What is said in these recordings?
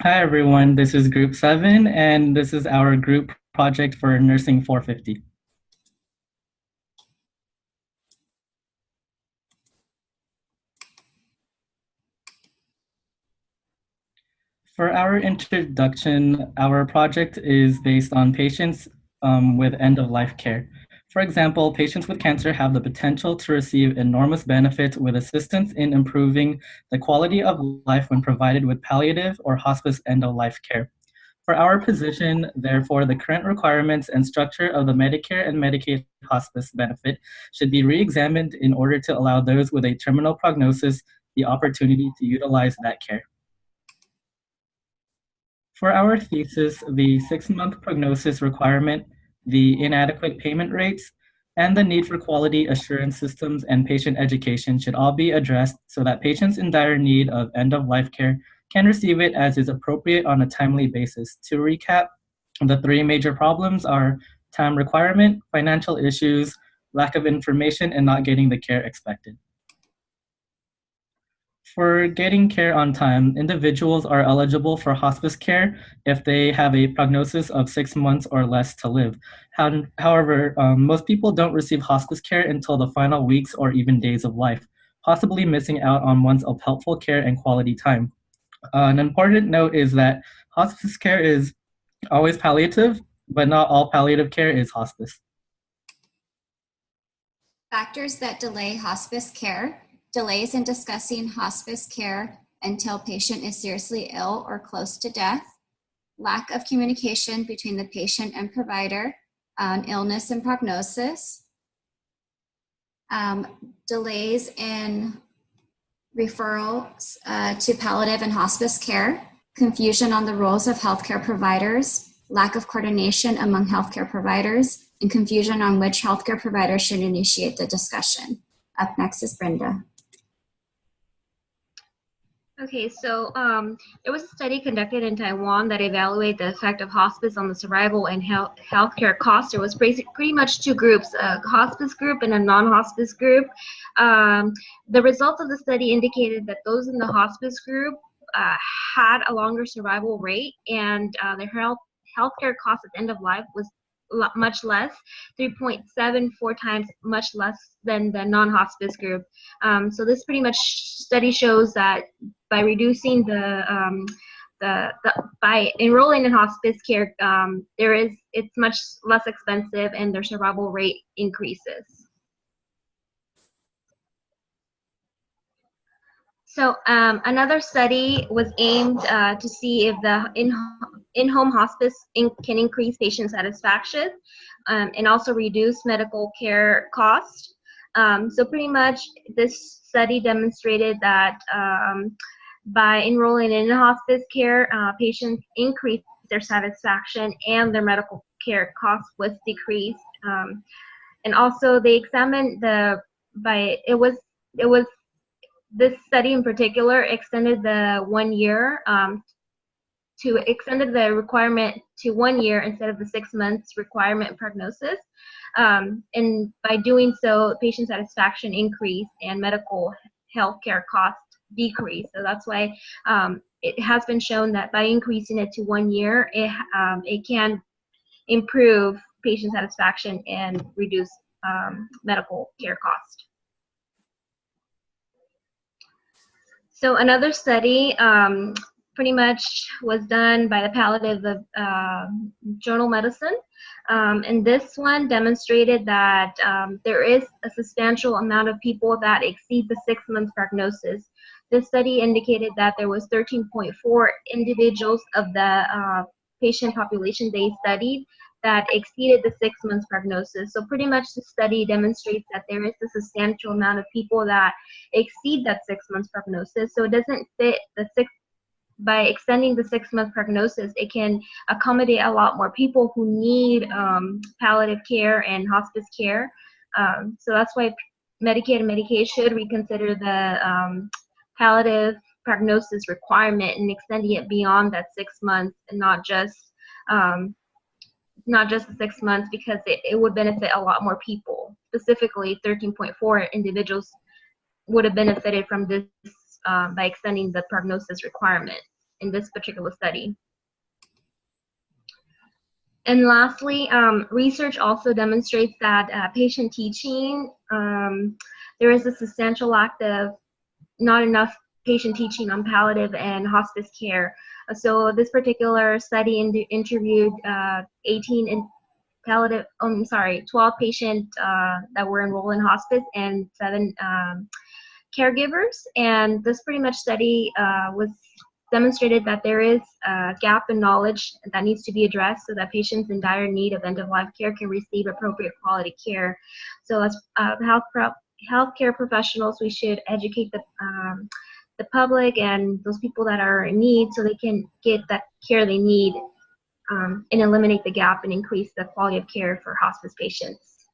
Hi everyone, this is Group 7 and this is our group project for Nursing 450. For our introduction, our project is based on patients with end-of-life care. For example, patients with cancer have the potential to receive enormous benefit with assistance in improving the quality of life when provided with palliative or hospice end-of-life care. For our position, therefore, the current requirements and structure of the Medicare and Medicaid hospice benefit should be re-examined in order to allow those with a terminal prognosis the opportunity to utilize that care. For our thesis, the 6-month prognosis requirement, the inadequate payment rates, and the need for quality assurance systems and patient education should all be addressed so that patients in dire need of end-of-life care can receive it as is appropriate on a timely basis. To recap, the three major problems are time requirement, financial issues, lack of information, and not getting the care expected. For getting care on time, individuals are eligible for hospice care if they have a prognosis of 6 months or less to live. However, most people don't receive hospice care until the final weeks or even days of life, possibly missing out on months of helpful care and quality time. An important note is that hospice care is always palliative, but not all palliative care is hospice. Factors that delay hospice care: delays in discussing hospice care until patient is seriously ill or close to death, lack of communication between the patient and provider on illness and prognosis, delays in referrals to palliative and hospice care, confusion on the roles of healthcare providers, lack of coordination among healthcare providers, and confusion on which healthcare provider should initiate the discussion. Up next is Brenda. Okay, so there was a study conducted in Taiwan that evaluated the effect of hospice on the survival and healthcare costs. There was pretty much two groups, a hospice group and a non-hospice group. The results of the study indicated that those in the hospice group had a longer survival rate, and their healthcare costs at the end of life was much less, 3.74 times much less than the non-hospice group. So this pretty much study shows that by reducing by enrolling in hospice care, it's much less expensive and their survival rate increases. So another study was aimed to see if the in-home hospice can increase patient satisfaction and also reduce medical care costs. So pretty much this study demonstrated that by enrolling in hospice care, patients increased their satisfaction and their medical care costs was decreased. And also they examined this study in particular extended the 1 year extended the requirement to 1 year instead of the 6 months requirement prognosis. And by doing so, patient satisfaction increased and medical health care costs decreased. So that's why it has been shown that by increasing it to 1 year, it can improve patient satisfaction and reduce medical care cost. So another study pretty much was done by the Palliative Journal Medicine. And this one demonstrated that there is a substantial amount of people that exceed the 6-month prognosis. This study indicated that there was 13.4 individuals of the patient population they studied that exceeded the 6-month prognosis. So pretty much the study demonstrates that there is a substantial amount of people that exceed that 6-month prognosis. So it doesn't fit by extending the 6-month prognosis, it can accommodate a lot more people who need palliative care and hospice care. So that's why Medicaid and Medicaid should reconsider the palliative prognosis requirement and extending it beyond that 6 months and not just the 6 months, because it would benefit a lot more people. Specifically, 13.4 individuals would have benefited from this by extending the prognosis requirement. in this particular study. And lastly, research also demonstrates that patient teaching, there is a substantial lack of not enough patient teaching on palliative and hospice care. So this particular study interviewed 12 patients that were enrolled in hospice and 7 caregivers. And this pretty much study was demonstrated that there is a gap in knowledge that needs to be addressed so that patients in dire need of end-of-life care can receive appropriate quality care. So as healthcare professionals, we should educate the public and those people that are in need so they can get that care they need and eliminate the gap and increase the quality of care for hospice patients.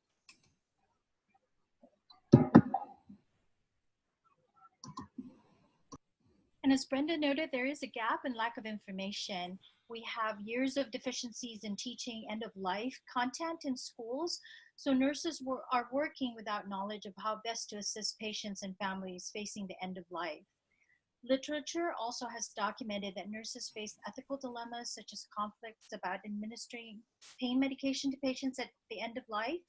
And as Brenda noted, there is a gap and lack of information. We have years of deficiencies in teaching end-of-life content in schools, so nurses are working without knowledge of how best to assist patients and families facing the end of life. Literature also has documented that nurses face ethical dilemmas such as conflicts about administering pain medication to patients at the end of life,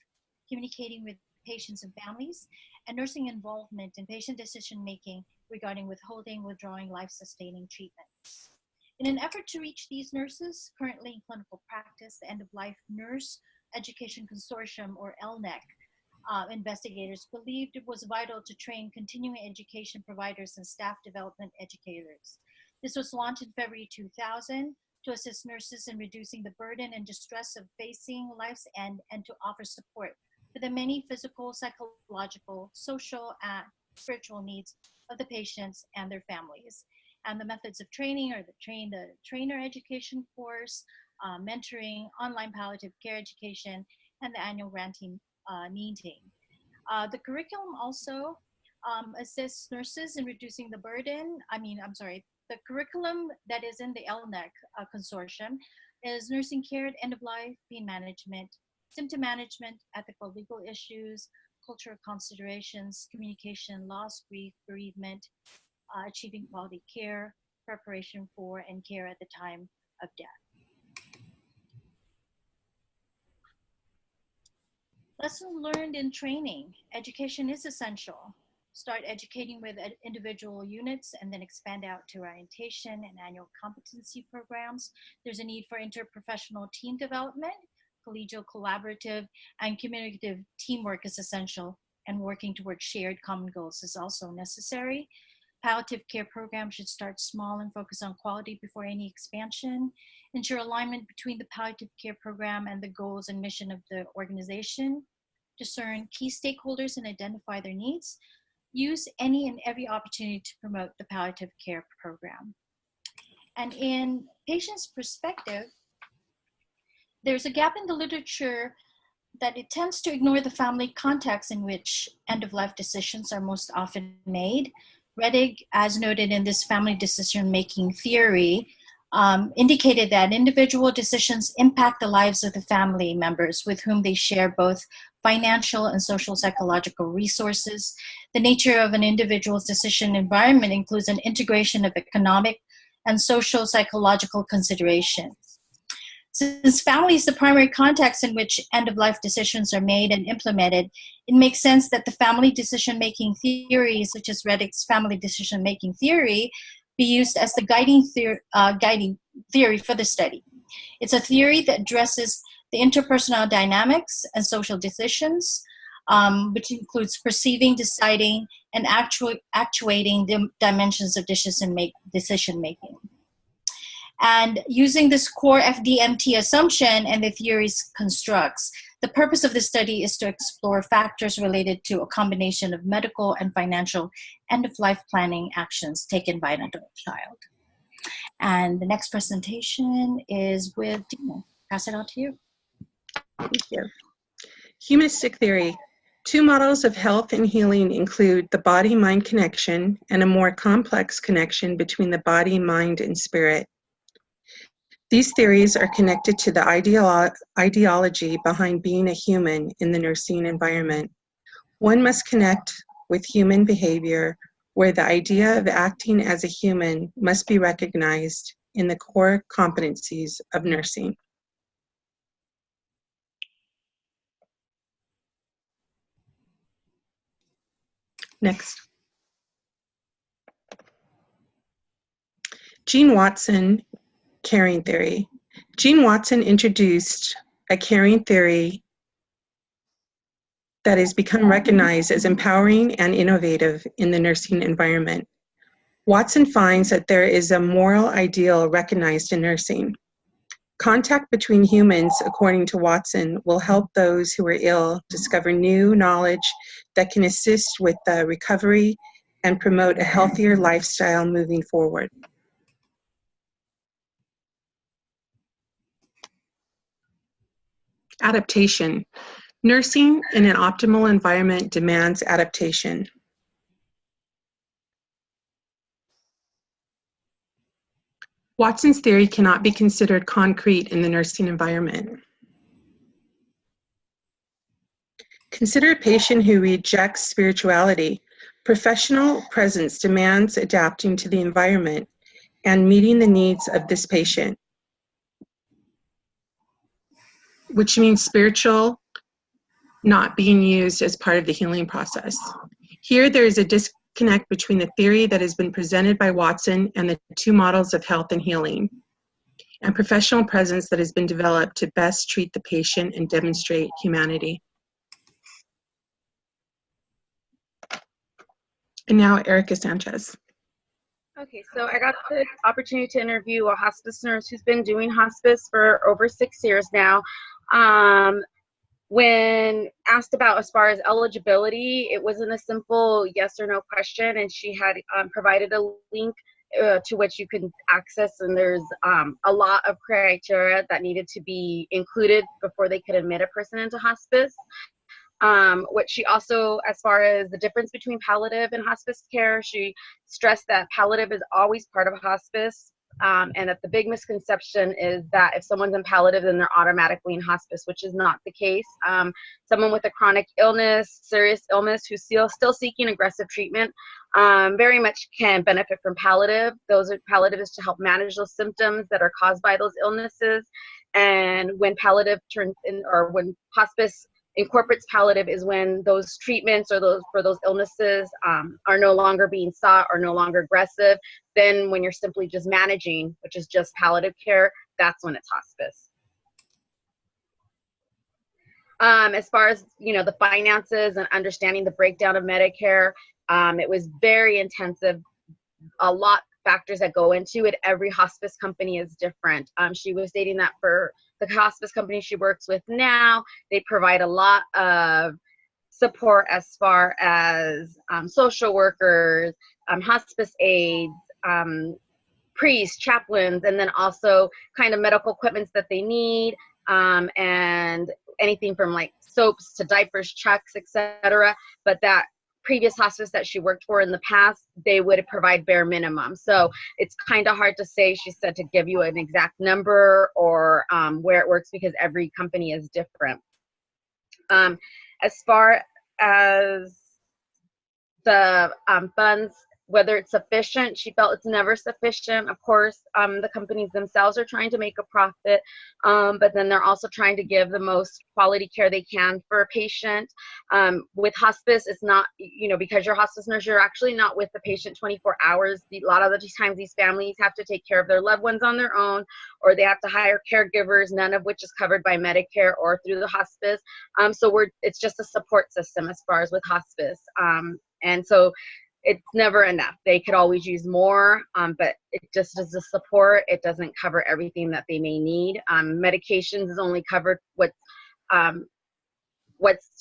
communicating with patients and families, and nursing involvement in patient decision-making regarding withholding, withdrawing life-sustaining treatments. In an effort to reach these nurses, currently in clinical practice, the End-of-Life Nurse Education Consortium, or ELNEC, investigators believed it was vital to train continuing education providers and staff development educators. This was launched in February 2000 to assist nurses in reducing the burden and distress of facing life's end and to offer support for the many physical, psychological, social, and spiritual needs of the patients and their families. And the methods of training are the trainer education course, mentoring, online palliative care education, and the annual granting meeting. The curriculum also assists nurses in reducing the burden. The curriculum that is in the ELNEC consortium is nursing care at end of life, pain management, symptom management, ethical legal issues, cultural considerations, communication, loss, grief, bereavement, achieving quality care, preparation for and care at the time of death. Lesson learned in training. Education is essential. Start educating with individual units and then expand out to orientation and annual competency programs. There's a need for interprofessional team development. Collegial, collaborative, and communicative teamwork is essential, and working towards shared common goals is also necessary. Palliative care programs should start small and focus on quality before any expansion. Ensure alignment between the palliative care program and the goals and mission of the organization. Discern key stakeholders and identify their needs. Use any and every opportunity to promote the palliative care program. And in patients' perspective, there's a gap in the literature that it tends to ignore the family context in which end-of-life decisions are most often made. Rettig, as noted in this family decision-making theory, indicated that individual decisions impact the lives of the family members with whom they share both financial and social psychological resources. The nature of an individual's decision environment includes an integration of economic and social psychological considerations. Since family is the primary context in which end-of-life decisions are made and implemented, it makes sense that the family decision-making theory, such as Rettig's family decision-making theory, be used as the guiding theory for the study. It's a theory that addresses the interpersonal dynamics and social decisions, which includes perceiving, deciding, and actuating the dimensions of decision-making. And using this core FDMT assumption and the theory's constructs, the purpose of the study is to explore factors related to a combination of medical and financial end-of-life planning actions taken by an adult child. And the next presentation is with Dina. Pass it on to you. Thank you. Humanistic theory. Two models of health and healing include the body-mind connection and a more complex connection between the body, mind, and spirit. These theories are connected to the ideology behind being a human in the nursing environment. One must connect with human behavior where the idea of acting as a human must be recognized in the core competencies of nursing. Next. Gene Watson, caring theory. Gene Watson introduced a caring theory that has become recognized as empowering and innovative in the nursing environment. Watson finds that there is a moral ideal recognized in nursing. Contact between humans, according to Watson, will help those who are ill discover new knowledge that can assist with the recovery and promote a healthier lifestyle moving forward. Adaptation. Nursing in an optimal environment demands adaptation. Watson's theory cannot be considered concrete in the nursing environment. Consider a patient who rejects spirituality. Professional presence demands adapting to the environment and meeting the needs of this patient, which means spiritual not being used as part of the healing process. Here, there is a disconnect between the theory that has been presented by Watson and the two models of health and healing, and professional presence that has been developed to best treat the patient and demonstrate humanity. And now, Erica Sanchez. Okay, so I got the opportunity to interview a hospice nurse who's been doing hospice for over 6 years now. When asked about as far as eligibility, it wasn't a simple yes or no question, and she had provided a link to which you can access, and there's a lot of criteria that needed to be included before they could admit a person into hospice. What she also, as far as the difference between palliative and hospice care, she stressed that palliative is always part of hospice, and that the big misconception is that if someone's in palliative, then they're automatically in hospice, which is not the case. Someone with a chronic illness, serious illness, who's still seeking aggressive treatment, very much can benefit from palliative. Palliative is to help manage those symptoms that are caused by those illnesses. And when palliative turns in, or when hospice incorporates palliative, is when those treatments or for those illnesses are no longer being sought or no longer aggressive. Then when you're simply just managing, which is just palliative care, that's when it's hospice. As far as, the finances and understanding the breakdown of Medicare, it was very intensive. A lot of factors that go into it. Every hospice company is different. She was stating that for the hospice company she works with now, they provide a lot of support as far as social workers, hospice aides, priests, chaplains, and then also kind of medical equipments that they need, and anything from like soaps to diapers, chucks, etc. But that previous hospice that she worked for in the past, they would provide bare minimum. So it's kind of hard to say, she said, to give you an exact number or where it works, because every company is different. As far as the funds, whether it's sufficient, she felt it's never sufficient. Of course, the companies themselves are trying to make a profit, but then they're also trying to give the most quality care they can for a patient. With hospice, it's not, because you're a hospice nurse, you're actually not with the patient 24 hours. A lot of the times these families have to take care of their loved ones on their own, or they have to hire caregivers, none of which is covered by Medicare or through the hospice. So it's just a support system as far as with hospice. And so it's never enough. They could always use more, but it just is a support. It doesn't cover everything that they may need. Medications is only covered what's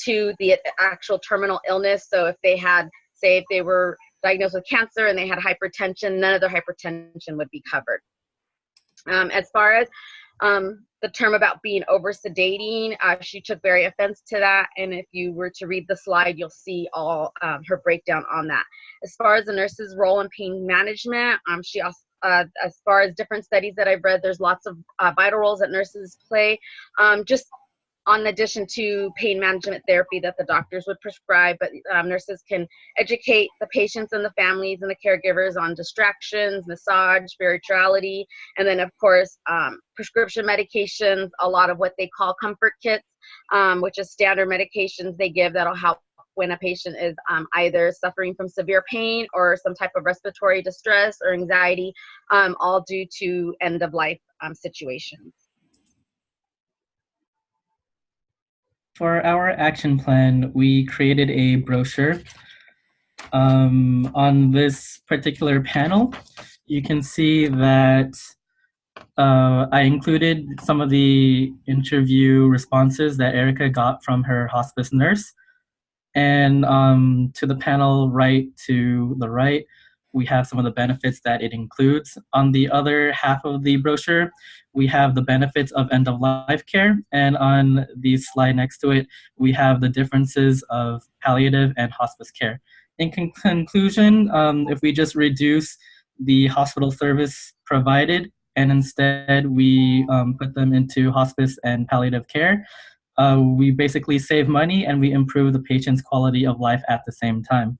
to the actual terminal illness. So if they had, say, if they were diagnosed with cancer and they had hypertension, none of their hypertension would be covered. As far as the term about being over sedating, she took very offense to that, and if you were to read the slide, you'll see all her breakdown on that. As far as the nurse's role in pain management, she also, as far as different studies that I've read, there's lots of vital roles that nurses play. Just on addition to pain management therapy that the doctors would prescribe, but nurses can educate the patients and the families and the caregivers on distractions, massage, spirituality, and then of course prescription medications, a lot of what they call comfort kits, which is standard medications they give that'll help when a patient is either suffering from severe pain or some type of respiratory distress or anxiety, all due to end-of-life situations. For our action plan, we created a brochure. On this particular panel, you can see that I included some of the interview responses that Erica got from her hospice nurse. And to the panel right to the right, we have some of the benefits that it includes. On the other half of the brochure, we have the benefits of end-of-life care. And on the slide next to it, we have the differences of palliative and hospice care. In conclusion, if we just reduce the hospital service provided and instead we put them into hospice and palliative care, we basically save money and we improve the patient's quality of life at the same time.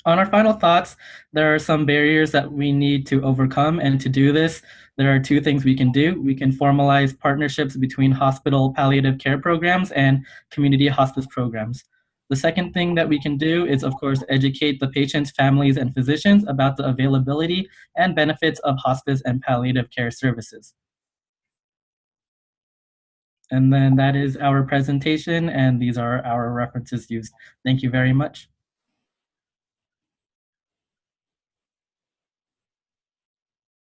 On our final thoughts, there are some barriers that we need to overcome, and to do this, there are two things we can do. We can formalize partnerships between hospital palliative care programs and community hospice programs. The second thing that we can do is, of course, educate the patients, families, and physicians about the availability and benefits of hospice and palliative care services. And then that is our presentation, and these are our references used. Thank you very much.